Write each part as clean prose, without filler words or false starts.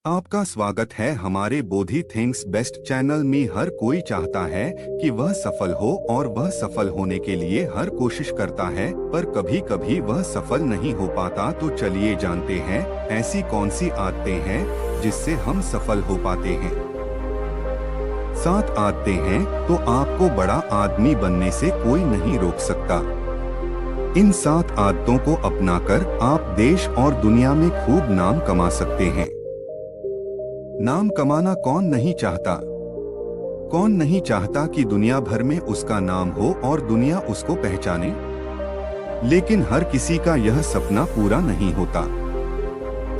आपका स्वागत है हमारे बोधि थिंग्स बेस्ट चैनल में। हर कोई चाहता है कि वह सफल हो और वह सफल होने के लिए हर कोशिश करता है, पर कभी कभी वह सफल नहीं हो पाता। तो चलिए जानते हैं ऐसी कौन सी आदतें हैं जिससे हम सफल हो पाते हैं। 7 आदतें हैं तो आपको बड़ा आदमी बनने से कोई नहीं रोक सकता। इन 7 आदतों को अपनाकर आप देश और दुनिया में खूब नाम कमा सकते हैं। नाम कमाना कौन नहीं चाहता? कौन नहीं चाहता कि दुनिया भर में उसका नाम हो और दुनिया उसको पहचाने? लेकिन हर किसी का यह सपना पूरा नहीं होता।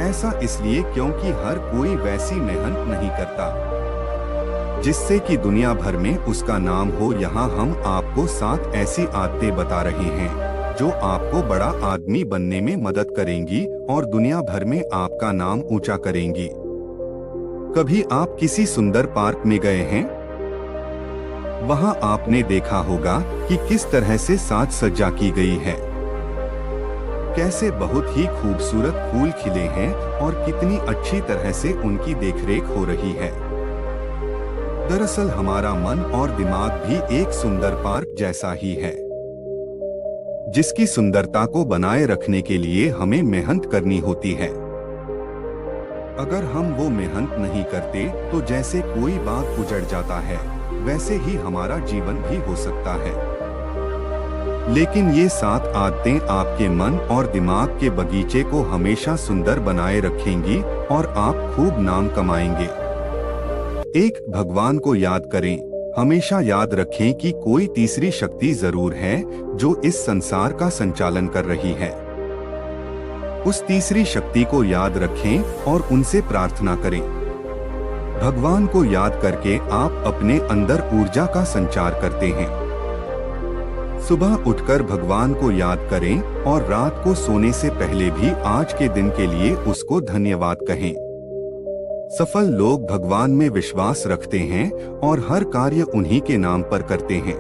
ऐसा इसलिए क्योंकि हर कोई वैसी मेहनत नहीं करता जिससे कि दुनिया भर में उसका नाम हो। यहाँ हम आपको 7 ऐसी आदतें बता रहे हैं जो आपको बड़ा आदमी बनने में मदद करेंगी और दुनिया भर में आपका नाम ऊंचा करेंगी। कभी आप किसी सुंदर पार्क में गए हैं? वहां आपने देखा होगा कि किस तरह से साज सज्जा की गई है, कैसे बहुत ही खूबसूरत फूल खिले हैं और कितनी अच्छी तरह से उनकी देखरेख हो रही है। दरअसल हमारा मन और दिमाग भी एक सुंदर पार्क जैसा ही है, जिसकी सुंदरता को बनाए रखने के लिए हमें मेहनत करनी होती है। अगर हम वो मेहनत नहीं करते तो जैसे कोई बाग उजड़ जाता है, वैसे ही हमारा जीवन भी हो सकता है। लेकिन ये 7 आदतें आपके मन और दिमाग के बगीचे को हमेशा सुंदर बनाए रखेंगी और आप खूब नाम कमाएंगे। 1. भगवान को याद करें। हमेशा याद रखें कि कोई तीसरी शक्ति जरूर है जो इस संसार का संचालन कर रही है। उस तीसरी शक्ति को याद रखें और उनसे प्रार्थना करें। भगवान को याद करके आप अपने अंदर ऊर्जा का संचार करते हैं। सुबह उठकर भगवान को याद करें और रात को सोने से पहले भी आज के दिन के लिए उसको धन्यवाद कहें। सफल लोग भगवान में विश्वास रखते हैं और हर कार्य उन्हीं के नाम पर करते हैं।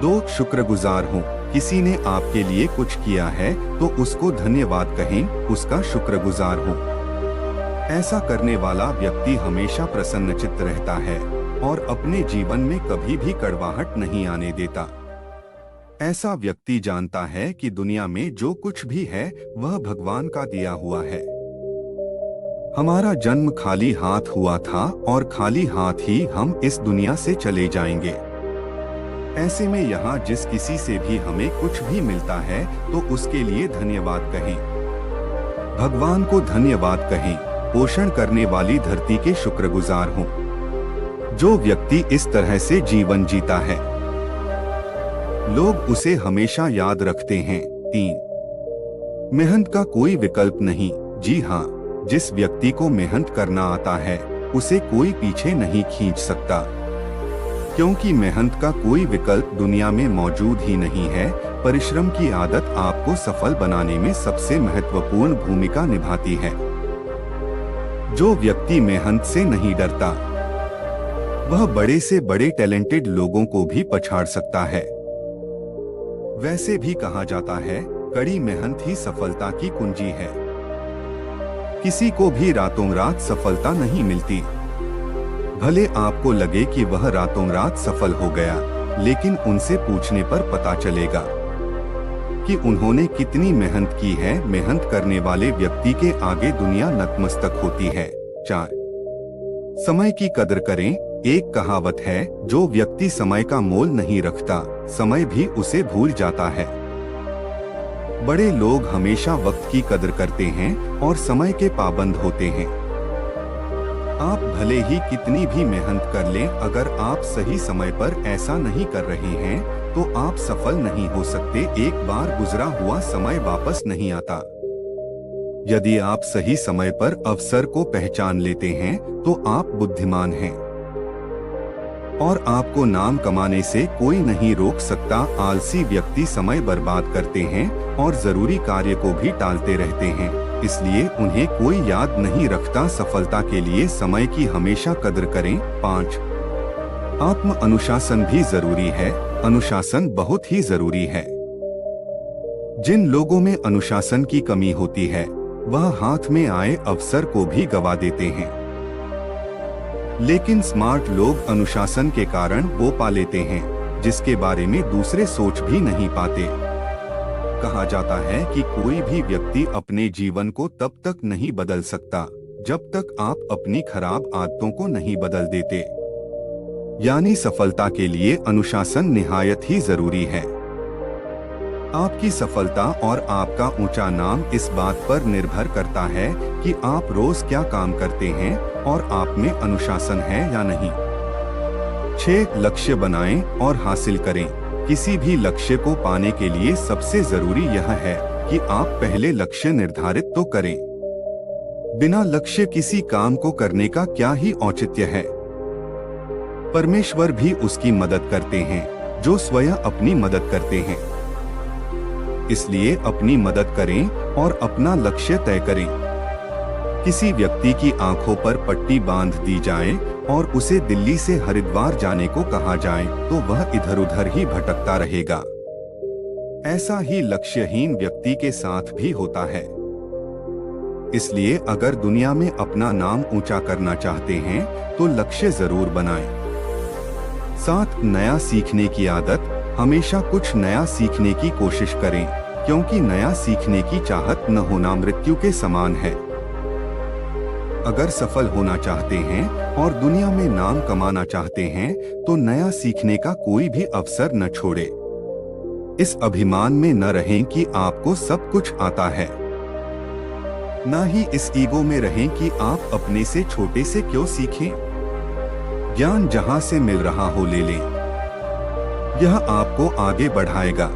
2. शुक्रगुजार हों। किसी ने आपके लिए कुछ किया है तो उसको धन्यवाद कहें, उसका शुक्रगुजार हों। ऐसा करने वाला व्यक्ति हमेशा प्रसन्नचित्त रहता है और अपने जीवन में कभी भी कड़वाहट नहीं आने देता। ऐसा व्यक्ति जानता है कि दुनिया में जो कुछ भी है वह भगवान का दिया हुआ है। हमारा जन्म खाली हाथ हुआ था और खाली हाथ ही हम इस दुनिया से चले जाएंगे। ऐसे में यहाँ जिस किसी से भी हमें कुछ भी मिलता है तो उसके लिए धन्यवाद कहें। भगवान को धन्यवाद कहें। पोषण करने वाली धरती के शुक्रगुजार हों। जो व्यक्ति इस तरह से जीवन जीता है, लोग उसे हमेशा याद रखते हैं। 3. मेहनत का कोई विकल्प नहीं। जी हाँ, जिस व्यक्ति को मेहनत करना आता है उसे कोई पीछे नहीं खींच सकता, क्योंकि मेहनत का कोई विकल्प दुनिया में मौजूद ही नहीं है। परिश्रम की आदत आपको सफल बनाने में सबसे महत्वपूर्ण भूमिका निभाती है। जो व्यक्ति मेहनत से नहीं डरता, वह बड़े से बड़े टैलेंटेड लोगों को भी पछाड़ सकता है। वैसे भी कहा जाता है, कड़ी मेहनत ही सफलता की कुंजी है। किसी को भी रातों रात सफलता नहीं मिलती। भले आपको लगे कि वह रातों रात सफल हो गया, लेकिन उनसे पूछने पर पता चलेगा कि उन्होंने कितनी मेहनत की है। मेहनत करने वाले व्यक्ति के आगे दुनिया नतमस्तक होती है। 4. समय की कदर करें। एक कहावत है, जो व्यक्ति समय का मोल नहीं रखता, समय भी उसे भूल जाता है। बड़े लोग हमेशा वक्त की कदर करते हैं और समय के पाबंद होते हैं। आप भले ही कितनी भी मेहनत कर लें, अगर आप सही समय पर ऐसा नहीं कर रहे हैं तो आप सफल नहीं हो सकते। एक बार गुजरा हुआ समय वापस नहीं आता। यदि आप सही समय पर अवसर को पहचान लेते हैं तो आप बुद्धिमान हैं और आपको नाम कमाने से कोई नहीं रोक सकता। आलसी व्यक्ति समय बर्बाद करते हैं और जरूरी कार्य को भी टालते रहते हैं, इसलिए उन्हें कोई याद नहीं रखता। सफलता के लिए समय की हमेशा कदर करें। 5. आत्म अनुशासन भी जरूरी है। अनुशासन बहुत ही जरूरी है। जिन लोगों में अनुशासन की कमी होती है वह हाथ में आए अवसर को भी गवा देते हैं। लेकिन स्मार्ट लोग अनुशासन के कारण वो पा लेते हैं जिसके बारे में दूसरे सोच भी नहीं पाते। कहा जाता है कि कोई भी व्यक्ति अपने जीवन को तब तक नहीं बदल सकता जब तक आप अपनी खराब आदतों को नहीं बदल देते। यानी सफलता के लिए अनुशासन निहायत ही जरूरी है। आपकी सफलता और आपका ऊंचा नाम इस बात पर निर्भर करता है कि आप रोज क्या काम करते हैं और आप में अनुशासन है या नहीं। 6 लक्ष्य बनाएं और हासिल करें। किसी भी लक्ष्य को पाने के लिए सबसे जरूरी यह है कि आप पहले लक्ष्य निर्धारित तो करें। बिना लक्ष्य किसी काम को करने का क्या ही औचित्य है। परमेश्वर भी उसकी मदद करते हैं जो स्वयं अपनी मदद करते हैं। इसलिए अपनी मदद करें और अपना लक्ष्य तय करें। किसी व्यक्ति की आंखों पर पट्टी बांध दी जाए और उसे दिल्ली से हरिद्वार जाने को कहा जाए तो वह इधर उधर ही भटकता रहेगा। ऐसा ही लक्ष्यहीन व्यक्ति के साथ भी होता है। इसलिए अगर दुनिया में अपना नाम ऊंचा करना चाहते हैं तो लक्ष्य जरूर बनाएं। 7 नया सीखने की आदत। हमेशा कुछ नया सीखने की कोशिश करें क्योंकि नया सीखने की चाहत न होना मृत्यु के समान है। अगर सफल होना चाहते हैं और दुनिया में नाम कमाना चाहते हैं तो नया सीखने का कोई भी अवसर न छोड़े। इस अभिमान में न रहें कि आपको सब कुछ आता है। न ही इस ईगो में रहें कि आप अपने से छोटे से क्यों सीखें। ज्ञान जहां से मिल रहा हो ले लें, यह आपको आगे बढ़ाएगा।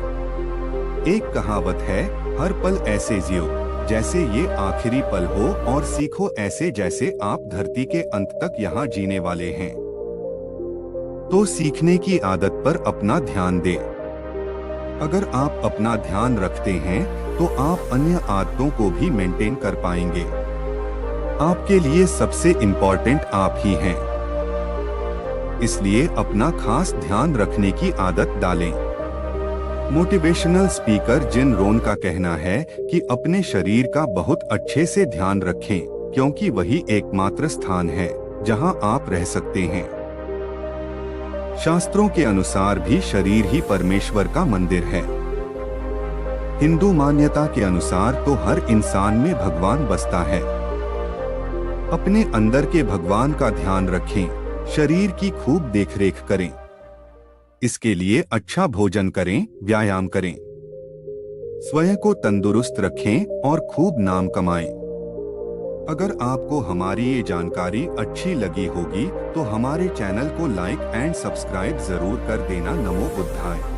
एक कहावत है, हर पल ऐसे जियो जैसे ये आखिरी पल हो और सीखो ऐसे जैसे आप धरती के अंत तक यहाँ जीने वाले हैं। तो सीखने की आदत पर अपना ध्यान दें। अगर आप अपना ध्यान रखते हैं तो आप अन्य आदतों को भी मेंटेन कर पाएंगे। आपके लिए सबसे इम्पोर्टेंट आप ही हैं। इसलिए अपना खास ध्यान रखने की आदत डालें। मोटिवेशनल स्पीकर जिम रोहन का कहना है कि अपने शरीर का बहुत अच्छे से ध्यान रखें क्योंकि वही एकमात्र स्थान है जहां आप रह सकते हैं। शास्त्रों के अनुसार भी शरीर ही परमेश्वर का मंदिर है। हिंदू मान्यता के अनुसार तो हर इंसान में भगवान बसता है। अपने अंदर के भगवान का ध्यान रखें। शरीर की खूब देखरेख करें। इसके लिए अच्छा भोजन करें, व्यायाम करें। स्वयं को तंदुरुस्त रखें और खूब नाम कमाएं। अगर आपको हमारी ये जानकारी अच्छी लगी होगी तो हमारे चैनल को लाइक एंड सब्सक्राइब जरूर कर देना। नमो बुद्धाय।